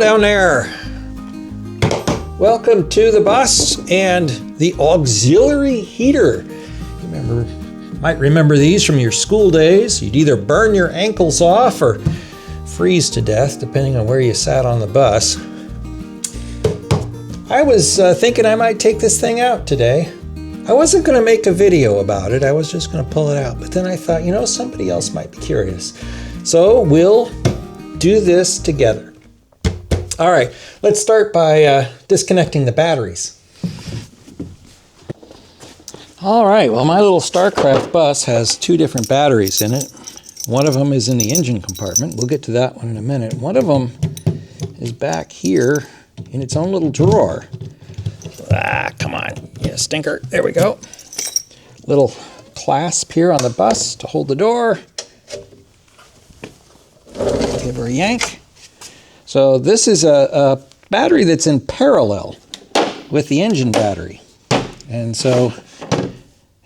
down there. Welcome to the bus and the auxiliary heater. You might remember these from your school days. You'd either burn your ankles off or freeze to death, depending on where you sat on the bus. I was thinking I might take this thing out today. I wasn't going to make a video about it. I was just going to pull it out. But then I thought, somebody else might be curious. So we'll do this together. All right, let's start by disconnecting the batteries. All right, well, my little Starcraft bus has two different batteries in it. One of them is in the engine compartment. We'll get to that one in a minute. One of them is back here in its own little drawer. Come on, you stinker. There we go. Little clasp here on the bus to hold the door. Give her a yank. So this is a battery that's in parallel with the engine battery. And so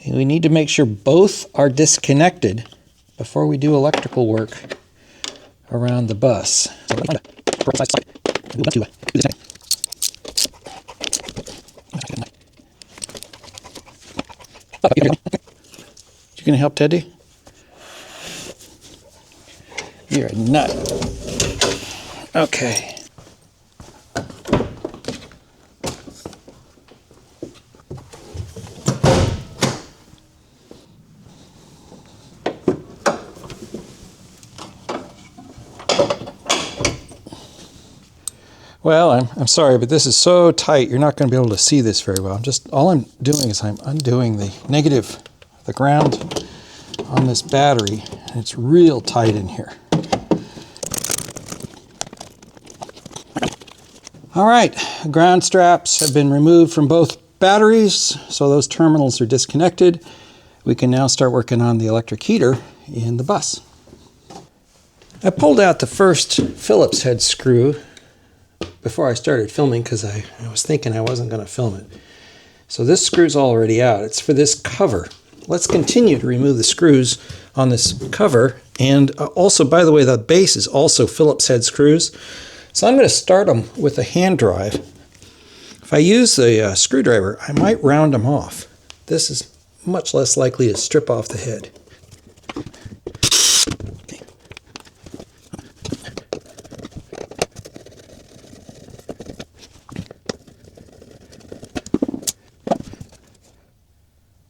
we need to make sure both are disconnected before we do electrical work around the bus. You gonna help Teddy? You're a nut. Okay. Well, I'm sorry, but this is so tight, you're not going to be able to see this very well. All I'm doing is I'm undoing the negative, the ground on this battery, and it's real tight in here. All right, ground straps have been removed from both batteries, so those terminals are disconnected. We can now start working on the electric heater in the bus. I pulled out the first Phillips head screw before I started filming because I was thinking I wasn't going to film it. So this screw's already out. It's for this cover. Let's continue to remove the screws on this cover. And also, by the way, the base is also Phillips head screws. So I'm going to start them with a hand drive. If I use the screwdriver, I might round them off. This is much less likely to strip off the head.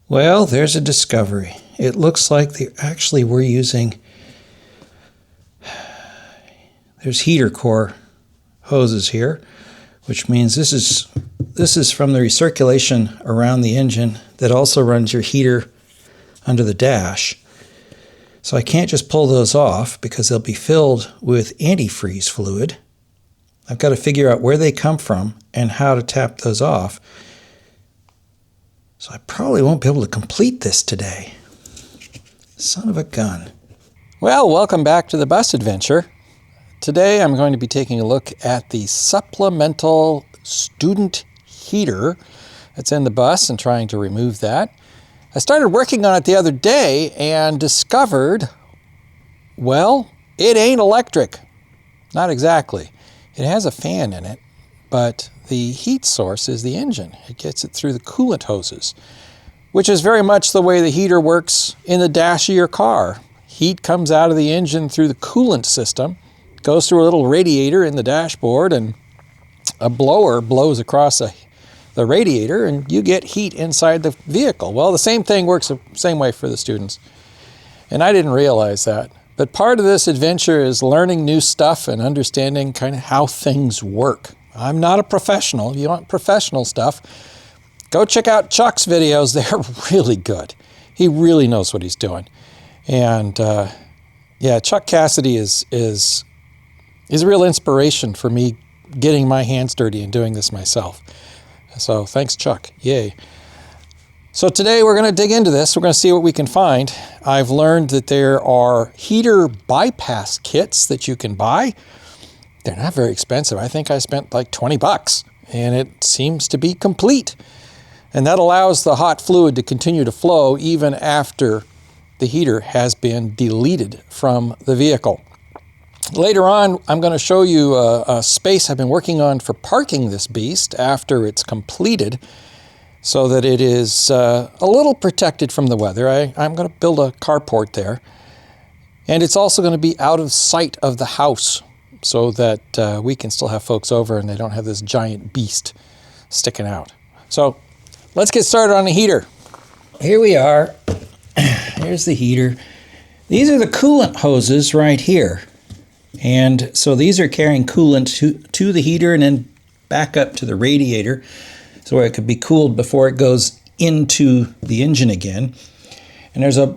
Well, there's a discovery. It looks like we're using, there's heater core hoses here, which means this is from the recirculation around the engine that also runs your heater under the dash. So I can't just pull those off because they'll be filled with antifreeze fluid. I've got to figure out where they come from and how to tap those off. So I probably won't be able to complete this today. Son of a gun. Well, welcome back to the bus adventure. Today I'm going to be taking a look at the supplemental student heater that's in the bus and trying to remove that. I started working on it the other day and discovered, well, it ain't electric. Not exactly. It has a fan in it, but the heat source is the engine. It gets it through the coolant hoses, which is very much the way the heater works in the dash of your car. Heat comes out of the engine through the coolant system, goes through a little radiator in the dashboard, and a blower blows across the radiator, and you get heat inside the vehicle. Well, the same thing works the same way for the students. And I didn't realize that. But part of this adventure is learning new stuff and understanding kind of how things work. I'm not a professional. If you want professional stuff, go check out Chuck's videos. They're really good. He really knows what he's doing. And yeah, Chuck Cassidy is a real inspiration for me getting my hands dirty and doing this myself. So thanks, Chuck. Yay. So today we're going to dig into this. We're going to see what we can find. I've learned that there are heater bypass kits that you can buy. They're not very expensive. I think I spent like $20 and it seems to be complete. And that allows the hot fluid to continue to flow even after the heater has been deleted from the vehicle. Later on, I'm going to show you a space I've been working on for parking this beast after it's completed, so that it is a little protected from the weather. I'm going to build a carport there. And it's also going to be out of sight of the house, so that we can still have folks over and they don't have this giant beast sticking out. So let's get started on the heater. Here we are. Here's the heater. These are the coolant hoses right here. And so these are carrying coolant to the heater and then back up to the radiator, so it could be cooled before it goes into the engine again. And there's a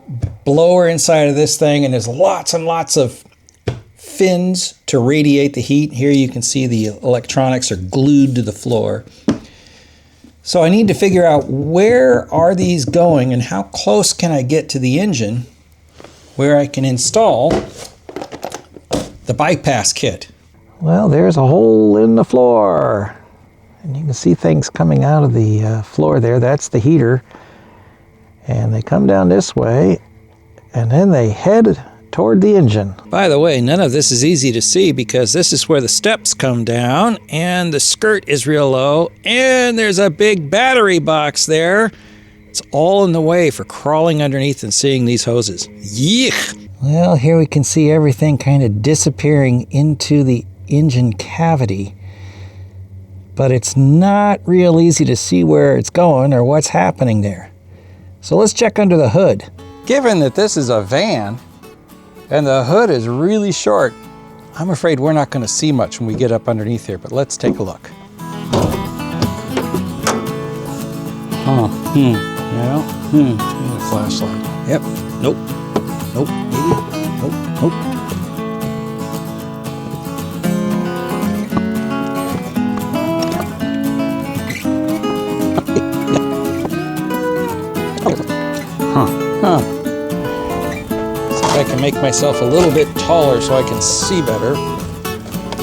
blower inside of this thing, and there's lots and lots of fins to radiate the heat. Here you can see the electronics are glued to the floor. So I need to figure out where are these going and how close can I get to the engine where I can install the bypass kit. Well, there's a hole in the floor. And you can see things coming out of the floor there. That's the heater. And they come down this way, and then they head toward the engine. By the way, none of this is easy to see because this is where the steps come down, and the skirt is real low, and there's a big battery box there. It's all in the way for crawling underneath and seeing these hoses. Yeek! Well, here we can see everything kind of disappearing into the engine cavity. But it's not real easy to see where it's going or what's happening there. So let's check under the hood. Given that this is a van and the hood is really short, I'm afraid we're not going to see much when we get up underneath here, but let's take a look. A flashlight. Yep. Nope. Nope. Maybe. Nope. Nope. See if I can make myself a little bit taller so I can see better.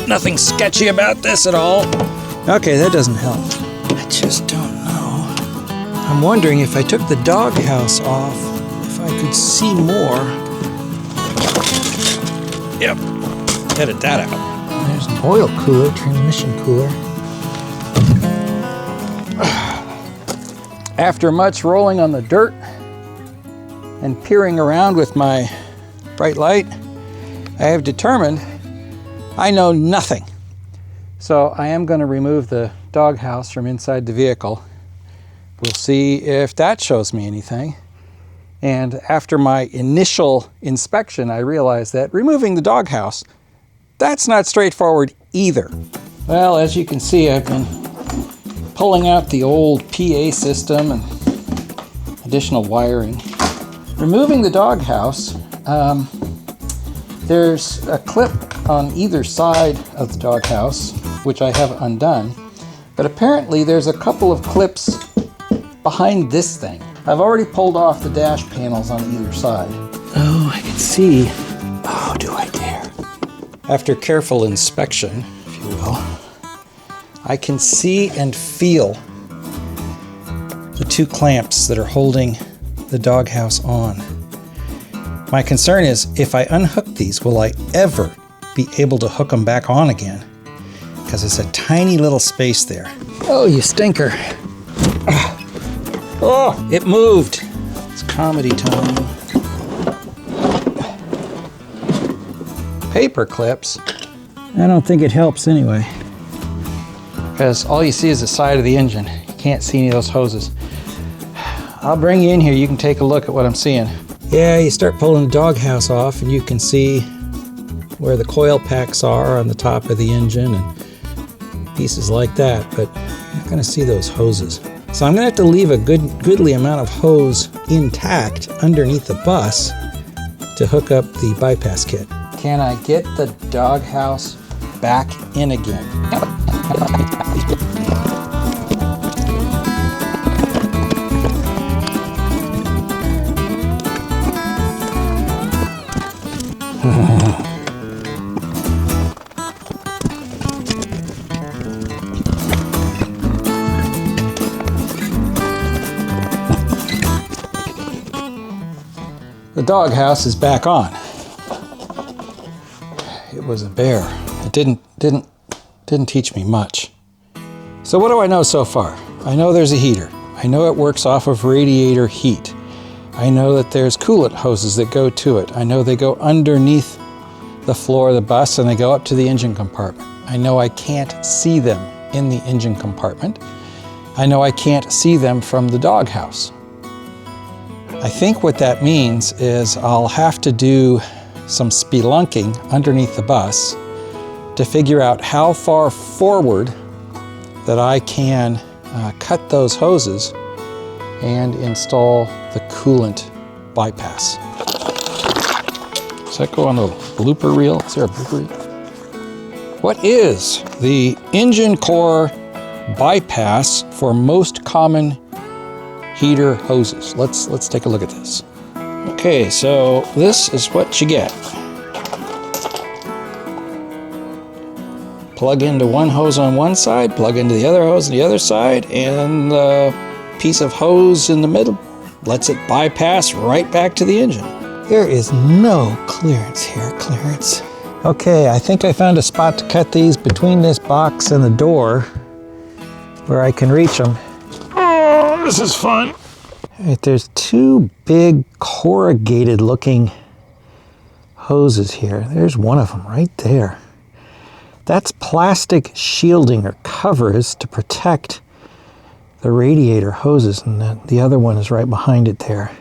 Nothing sketchy about this at all. Okay, that doesn't help. I just don't know. I'm wondering if I took the doghouse off, if I could see more. Yep, edit that out. There's an oil cooler, transmission cooler. After much rolling on the dirt and peering around with my bright light, I have determined I know nothing. So I am going to remove the doghouse from inside the vehicle. We'll see if that shows me anything. And after my initial inspection, I realized that removing the doghouse, that's not straightforward either. Well, as you can see, I've been pulling out the old PA system and additional wiring. Removing the doghouse, there's a clip on either side of the doghouse, which I have undone, but apparently there's a couple of clips behind this thing. I've already pulled off the dash panels on either side. Oh, I can see. Oh, do I dare. After careful inspection, if you will, I can see and feel the two clamps that are holding the doghouse on. My concern is, if I unhook these, will I ever be able to hook them back on again? Because it's a tiny little space there. Oh, you stinker. Oh, it moved. It's comedy time. Paper clips. I don't think it helps anyway. Because all you see is the side of the engine. You can't see any of those hoses. I'll bring you in here. You can take a look at what I'm seeing. Yeah, you start pulling the doghouse off and you can see where the coil packs are on the top of the engine and pieces like that, but you're not going to see those hoses. So I'm going to have to leave a goodly amount of hose intact underneath the bus to hook up the bypass kit. Can I get the doghouse back in again? The doghouse is back on. It it was a bear. It didn't teach me much. So what do I know so far? I know there's a heater. I know it works off of radiator heat. I know that there's coolant hoses that go to it. I know they go underneath the floor of the bus and they go up to the engine compartment. I know I can't see them in the engine compartment. I know I can't see them from the doghouse. I think what that means is I'll have to do some spelunking underneath the bus to figure out how far forward that I can cut those hoses and install the coolant bypass. Does that go on the blooper reel? Is there a blooper reel? What is the engine core bypass for most common heater hoses? Let's take a look at this. Okay, so this is what you get. Plug into one hose on one side, plug into the other hose on the other side, and the piece of hose in the middle lets it bypass right back to the engine. There is no clearance here, Clarence. Okay, I think I found a spot to cut these between this box and the door where I can reach them. Oh, this is fun. All right, there's two big corrugated looking hoses here. There's one of them right there. That's plastic shielding or covers to protect the radiator hoses, and the other one is right behind it there.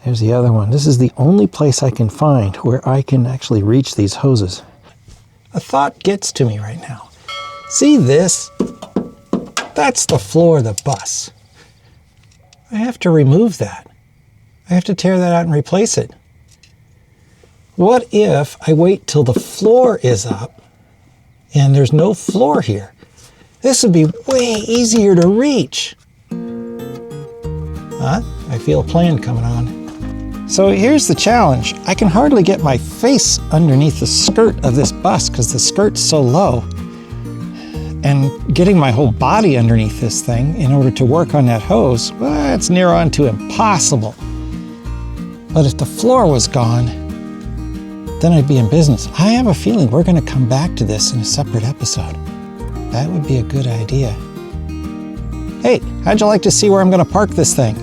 There's the other one. This is the only place I can find where I can actually reach these hoses. A thought gets to me right now. See this? That's the floor of the bus. I have to remove that. I have to tear that out and replace it. What if I wait till the floor is up and there's no floor here? This would be way easier to reach. I feel a plan coming on. So here's the challenge. I can hardly get my face underneath the skirt of this bus because the skirt's so low. And getting my whole body underneath this thing in order to work on that hose, well, it's near on to impossible. But if the floor was gone, then I'd be in business. I have a feeling we're going to come back to this in a separate episode. That would be a good idea. Hey, how'd you like to see where I'm going to park this thing?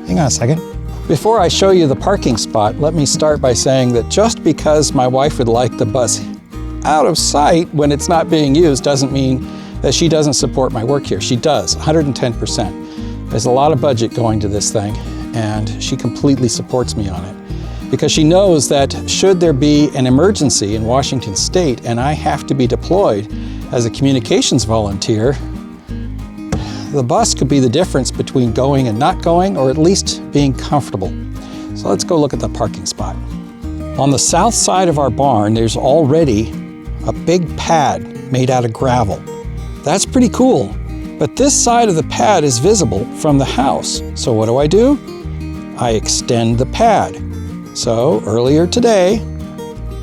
Hang on a second. Before I show you the parking spot, let me start by saying that just because my wife would like the bus out of sight when it's not being used doesn't mean that she doesn't support my work here. She does, 110%. There's a lot of budget going to this thing, and she completely supports me on it. Because she knows that should there be an emergency in Washington State and I have to be deployed as a communications volunteer, the bus could be the difference between going and not going, or at least being comfortable. So let's go look at the parking spot. On the south side of our barn, there's already a big pad made out of gravel. That's pretty cool, but this side of the pad is visible from the house. So what do? I extend the pad. So earlier today,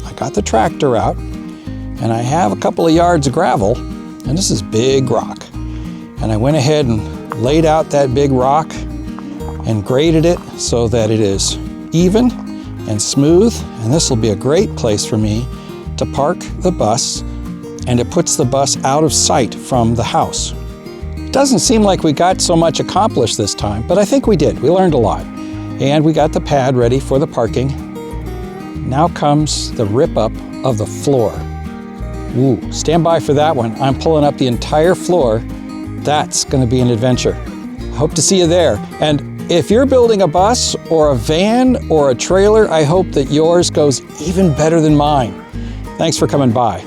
I got the tractor out and I have a couple of yards of gravel, and this is big rock. And I went ahead and laid out that big rock and graded it so that it is even and smooth, and this will be a great place for me to park the bus, and it puts the bus out of sight from the house. It doesn't seem like we got so much accomplished this time, but I think we did. We learned a lot. And we got the pad ready for the parking. Now comes the rip up of the floor. Ooh, stand by for that one. I'm pulling up the entire floor. That's going to be an adventure. Hope to see you there. And if you're building a bus or a van or a trailer, I hope that yours goes even better than mine. Thanks for coming by.